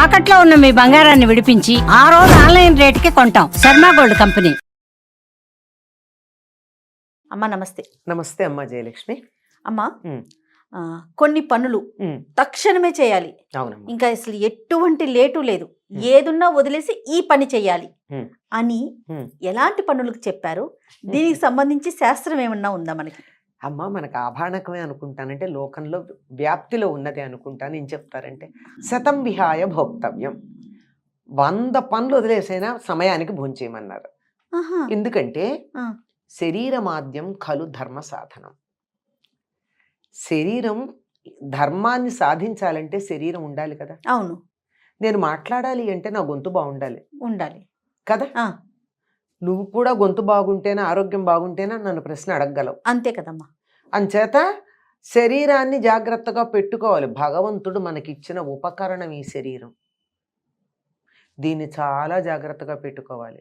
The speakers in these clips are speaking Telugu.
తాకట్లో ఉన్న మీ బంగారాన్ని విడిపించి ఆ రోజు ఆన్లైన్ రేటుకి కొంటాం. Sharma gold company. అమ్మ నమస్తే. నమస్తే అమ్మా జయలక్ష్మి. అమ్మ కొన్ని పనులు తక్షణమే చేయాలి, అవునమ్మా. ఇంకా అసలు ఎటువంటి లేటు లేదు, ఏదున్నా వదిలేసి ఈ పని చేయాలి అని ఎలాంటి పనులకు చెప్పారు? దీనికి సంబంధించి శాస్త్రం ఏమన్నా ఉందా మనకి? అమ్మ మనకు ఆభాణకమే అనుకుంటానంటే లోకంలో వ్యాప్తిలో ఉన్నది అనుకుంటాను. ఏం చెప్తారంటే శతం విహాయ భోక్తవ్యం, 100 పనులు వదిలేసైనా సమయానికి భోంచేయమన్నారు. ఎందుకంటే శరీరమాద్యం ఖలు ధర్మ సాధనం. శరీరం ధర్మాన్ని సాధించాలంటే శరీరం ఉండాలి కదా. అవును. నేను మాట్లాడాలి అంటే నా గొంతు బాగుండాలి ఉండాలి కదా. నువ్వు కూడా గొంతు బాగుంటేనా ఆరోగ్యం బాగుంటేనా నన్ను ప్రశ్న అడగగలవు. అంతే కదమ్మా. అంచేత శరీరాన్ని జాగ్రత్తగా పెట్టుకోవాలి. భగవంతుడు మనకిచ్చిన ఉపకరణం ఈ శరీరం. దీన్ని చాలా జాగ్రత్తగా పెట్టుకోవాలి.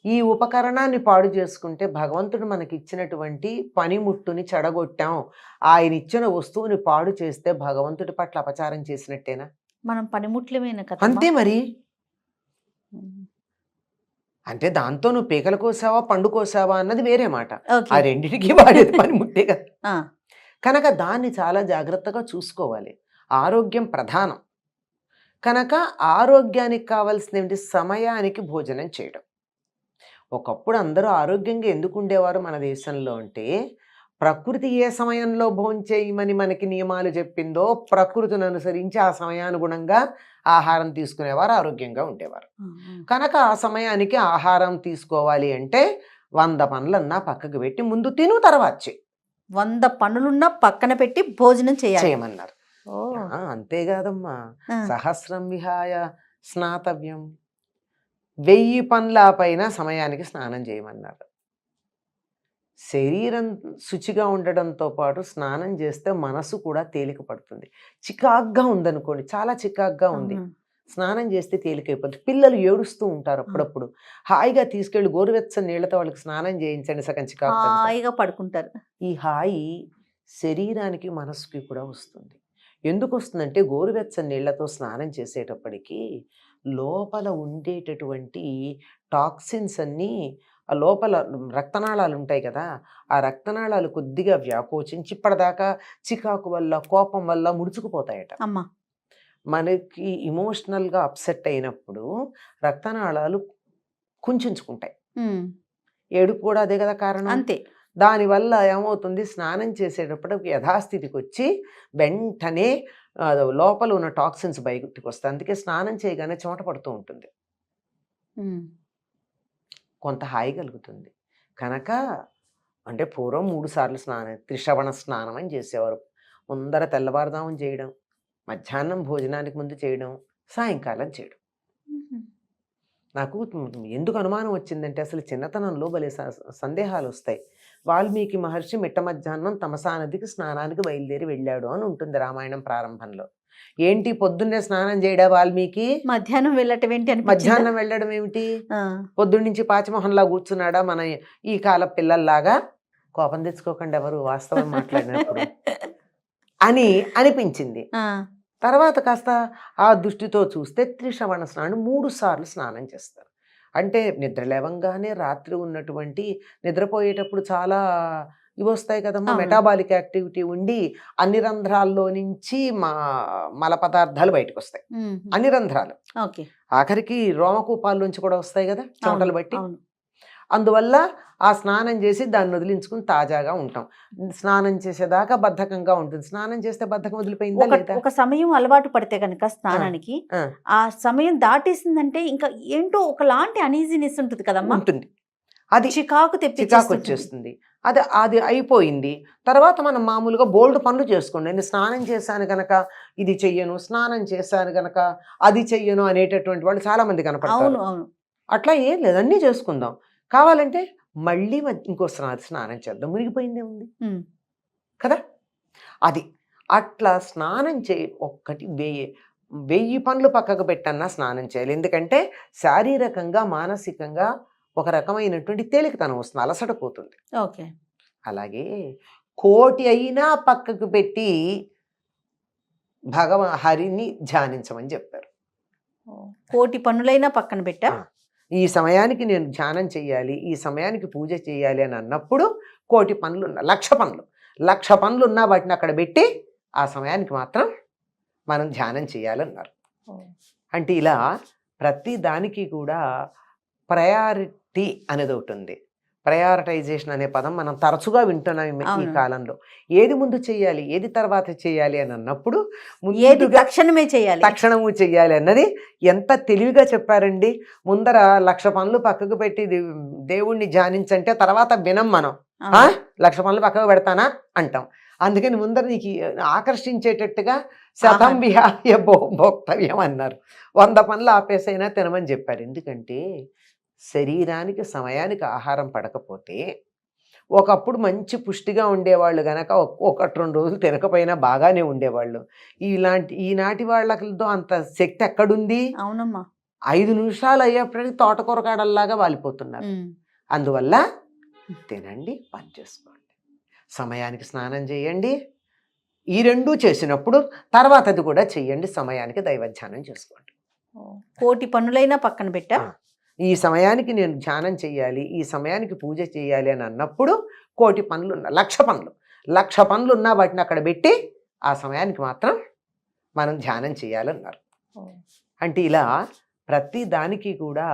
ఈ ఉపకరణాన్ని పాడు చేసుకుంటే భగవంతుడు మనకి ఇచ్చినటువంటి పనిముట్టుని చెడగొట్టాం, ఆయన ఇచ్చిన వస్తువుని పాడు చేస్తే భగవంతుడి పట్ల అపచారం చేసినట్టేనా? మనం పనిముట్లమేనా కదా. అంతే మరి. అంటే దాంతో నువ్వు పీకలు కోసావా పండు కోసావా అన్నది వేరే మాట. ఆ రెండింటికి వాడేది పనిముట్టే కదా. కనుక దాన్ని చాలా జాగ్రత్తగా చూసుకోవాలి. ఆరోగ్యం ప్రధానం కనుక ఆరోగ్యానికి కావాల్సిన ఏమిటి? సమయానికి భోజనం చేయడం. ఒకప్పుడు అందరూ ఆరోగ్యంగా ఎందుకు ఉండేవారు మన దేశంలో అంటే ప్రకృతి ఏ సమయంలో భోంచేయమని మనకి నియమాలు చెప్పిందో ప్రకృతిని అనుసరించి ఆ సమయానుగుణంగా ఆహారం తీసుకునేవారు, ఆరోగ్యంగా ఉండేవారు. కనుక ఆ సమయానికి ఆహారం తీసుకోవాలి అంటే 100 పనులన్నా పక్కకు పెట్టి ముందు తిను తర్వాత చెయ్యి. 100 పనులున్నా పక్కన పెట్టి భోజనం చేయమన్నారు. అంతేకాదమ్మా, సహస్రం విహాయ స్నాతవ్యం, 1000 పనుల పైన సమయానికి స్నానం చేయమన్నారు. శరీరం శుచిగా ఉండడంతో పాటు స్నానం చేస్తే మనసు కూడా తేలిక పడుతుంది. చికాగ్గా ఉందనుకోండి, చాలా చికాగ్గా ఉంది, స్నానం చేస్తే తేలికైపోతుంది. పిల్లలు ఏడుస్తూ ఉంటారు అప్పుడప్పుడు, హాయిగా తీసుకెళ్లి గోరువెచ్చని నీళ్లతో వాళ్ళకి స్నానం చేయించండి, సగం చికాకు హాయిగా పడుకుంటారు. ఈ హాయి శరీరానికి మనసుకి కూడా వస్తుంది. ఎందుకు వస్తుందంటే గోరువెచ్చని నీళ్లతో స్నానం చేసేటప్పటికి లోపల ఉండేటటువంటి టాక్సిన్స్ అన్నీ, ఆ లోపల రక్తనాళాలు ఉంటాయి కదా, ఆ రక్తనాళాలు కొద్దిగా వ్యాకోచించి ఇప్పటిదాకా చికాకు వల్ల కోపం వల్ల ముడుచుకుపోతాయట. మనకి ఇమోషనల్గా అప్సెట్ అయినప్పుడు రక్తనాళాలు కుంచుకుంటాయి. ఏడుపు కూడా అదే కదా కారణం. అంతే. దానివల్ల ఏమవుతుంది, స్నానం చేసేటప్పుడు యథాస్థితికి వచ్చి వెంటనే లోపల ఉన్న టాక్సిన్స్ బయటకు వస్తాయి. అందుకే స్నానం చేయగానే చెమట పడుతూ ఉంటుంది, కొంత హాయి కలుగుతుంది. కనుక అంటే పూర్వం 3 సార్లు స్నానం, త్రిశ్రవణ స్నానం అని చేసేవారు. ముందర తెల్లవారుదామని చేయడం, మధ్యాహ్నం భోజనానికి ముందు చేయడం, సాయంకాలం చేయడం. నాకు ఎందుకు అనుమానం వచ్చిందంటే అసలు చిన్నతనంలో భలే సందేహాలు వస్తాయి. వాల్మీకి మహర్షి మిట్ట మధ్యాహ్నం తమసా నదికి స్నానానికి బయలుదేరి వెళ్ళాడు అని ఉంటుంది రామాయణం ప్రారంభంలో. ఏంటి పొద్దున్నే స్నానం చేయడా వాల్మీకి? మధ్యాహ్నం వెళ్ళటం ఏంటి? మధ్యాహ్నం వెళ్ళడం ఏమిటి? పొద్దున్నుంచి పాచిమోహన్లా కూర్చున్నాడా మన ఈ కాల పిల్లల్లాగా? కోపం తెచ్చుకోకండి ఎవరు, వాస్తవం మాట్లాడినప్పుడు అని అనిపించింది. తర్వాత కాస్త ఆ దృష్టితో చూస్తే త్రిశ్రవణ స్నానం 3 సార్లు స్నానం చేస్తారు. అంటే నిద్ర లేవంగానే రాత్రి ఉన్నటువంటి నిద్రపోయేటప్పుడు చాలా ఇవి వస్తాయి కదమ్మా, మెటాబాలిక్ యాక్టివిటీ ఉండి అన్ని రంధ్రాల్లో నుంచి మల పదార్థాలు బయటకు వస్తాయి. అన్ని రంధ్రాలు, ఆఖరికి రోమకూపాల్లోంచి కూడా వస్తాయి కదా చెమటలు బట్టి. అందువల్ల ఆ స్నానం చేసి దాన్ని వదిలించుకుని తాజాగా ఉంటాం. స్నానం చేసేదాకా బద్ధకంగా ఉంటుంది, స్నానం చేస్తే బద్ధకం వదిలిపోయిందా లేదా? ఒక సమయం అలవాటు పడితే కనుక స్నానానికి, ఆ సమయం దాటేసిందంటే ఇంకా ఏంటో ఒకలాంటి అనీజీనెస్ ఉంటుంది కదమ్మా. ఉంటుంది, అది చికాకు వచ్చేస్తుంది. అది అయిపోయింది. తర్వాత మనం మామూలుగా బోల్డ్ పనులు చేసుకోండి. నేను స్నానం చేశాను కనుక ఇది చెయ్యను, స్నానం చేశాను కనుక అది చెయ్యను అనేటటువంటి వాళ్ళు చాలా మంది కనపడతారు. అట్లా ఏం లేదు, అన్నీ చేసుకుందాం. కావాలంటే మళ్ళీ ఇంకో స్నానం చేద్దాం, మునిగిపోయిందే ఉంది కదా. అది అట్లా స్నానం ఒక్కటి 1000 పనులు పక్కకు పెట్టన్నా స్నానం చేయాలి. ఎందుకంటే శారీరకంగా మానసికంగా ఒక రకమైనటువంటి తేలికతనం వస్తుంది, అలసట పోతుంది. అలాగే 1,000,000 అయినా పక్కకు పెట్టి హరిని ధ్యానించమని చెప్పారు. కోటి పనులైనా పక్కన పెట్టా. ఈ సమయానికి నేను ధ్యానం చెయ్యాలి, ఈ సమయానికి పూజ చేయాలి అని అన్నప్పుడు కోటి పనులు 1,00,000 పనులు ఉన్నా వాటిని అక్కడ పెట్టి ఆ సమయానికి మాత్రం మనం ధ్యానం చేయాలన్నారు. అంటే ఇలా ప్రతి దానికి కూడా ప్రయారిటీ అనేది ఒకటి ఉంది. ప్రయారిటైజేషన్ అనే పదం మనం తరచుగా వింటున్నాం ఈ అవును. కాలంలో. ఏది ముందు చేయాలి, ఏది తర్వాత చేయాలి అని అన్నప్పుడు ఏది ముందుగా తక్షణమే చేయాలి. తక్షణము చెయ్యాలి అన్నది ఎంత తెలివిగా చెప్పారండి. ముందర 1,00,000 పనులు పక్కకు పెట్టి దేవుణ్ణి ధ్యానించంటే తర్వాత వినం మనం. అవును. 1,00,000 పనులు పక్కకు పెడతానా అంటాం. అందుకని ముందర నీకు ఆకర్షించేటట్టుగా శతం విహాయ భోక్తవ్యం అన్నారు. 100 పనులు ఆపేసైనా తినమని చెప్పారు. ఎందుకంటే శరీరానికి సమయానికి ఆహారం పడకపోతే, ఒకప్పుడు మంచి పుష్టిగా ఉండేవాళ్ళు గనక 1-2 రోజులు తినకపోయినా బాగానే ఉండేవాళ్ళు. ఈనాటి వాళ్ళతో అంత శక్తి ఎక్కడుంది? అవునమ్మా. 5 నిమిషాలు అయ్యేప్పటికీ తోటకూర కాడల్లాగా వాలిపోతున్నారు. అందువల్ల తినండి, పని చేసుకోండి, సమయానికి స్నానం చేయండి. ఈ రెండూ చేసినప్పుడు తర్వాతది కూడా చెయ్యండి, సమయానికి దైవధ్యానం చేసుకోండి. కోటి పనులైనా పక్కన పెట్టా. ఈ సమయానికి నేను ధ్యానం చెయ్యాలి, ఈ సమయానికి పూజ చేయాలి అని అన్నప్పుడు కోటి పనులు 1,00,000 పనులు ఉన్నా వాటిని అక్కడ పెట్టి ఆ సమయానికి మాత్రం మనం ధ్యానం చేయాలన్నారు. అంటే ఇలా ప్రతి దానికి కూడా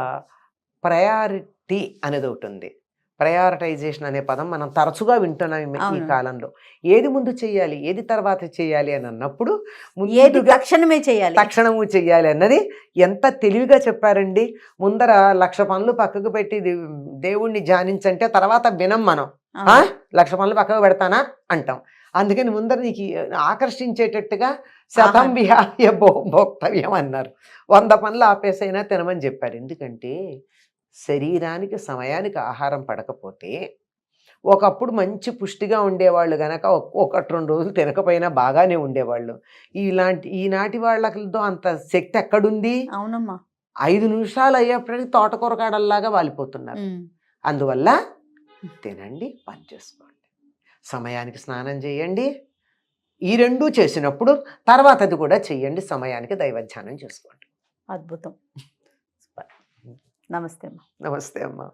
ప్రయారిటీ అనేది ఒకటి ఉంది. ప్రయారిటైజేషన్ అనే పదం మనం తరచుగా వింటున్నాం ఈ అవును. కాలంలో. ఏది ముందు చేయాలి, ఏది తర్వాత చేయాలి అని అన్నప్పుడు ఏది ముందుగా తక్షణమే చేయాలి. తక్షణము చెయ్యాలి అన్నది ఎంత తెలివిగా చెప్పారండి. ముందర 1,00,000 పనులు పక్కకు పెట్టి దేవుణ్ణి ధ్యానించంటే తర్వాత వినం మనం. అవును. 1,00,000 పనులు పక్కకు పెడతానా అంటాం. అందుకని ముందర నీకు ఆకర్షించేటట్టుగా శతం విహాయ భోక్తవ్యం అన్నారు. 100 పనులు ఆపేసైనా తినమని చెప్పారు. ఎందుకంటే శరీరానికి సమయానికి ఆహారం పడకపోతే, ఒకప్పుడు మంచి పుష్టిగా ఉండేవాళ్ళు గనక 1-2 రోజులు తినకపోయినా బాగానే ఉండేవాళ్ళు. ఈనాటి వాళ్ళతో అంత శక్తి ఎక్కడుంది? అవునమ్మా. 5 నిమిషాలు అయ్యేప్పటికీ తోటకూర కాడల్లాగా వాలిపోతున్నారు. అందువల్ల తినండి, పని చేసుకోండి, సమయానికి స్నానం చేయండి. ఈ రెండూ చేసినప్పుడు తర్వాతది కూడా చెయ్యండి, సమయానికి దైవధ్యానం చేసుకోండి. అద్భుతం. నమస్తే అమ్మా. నమస్తే అమ్మా.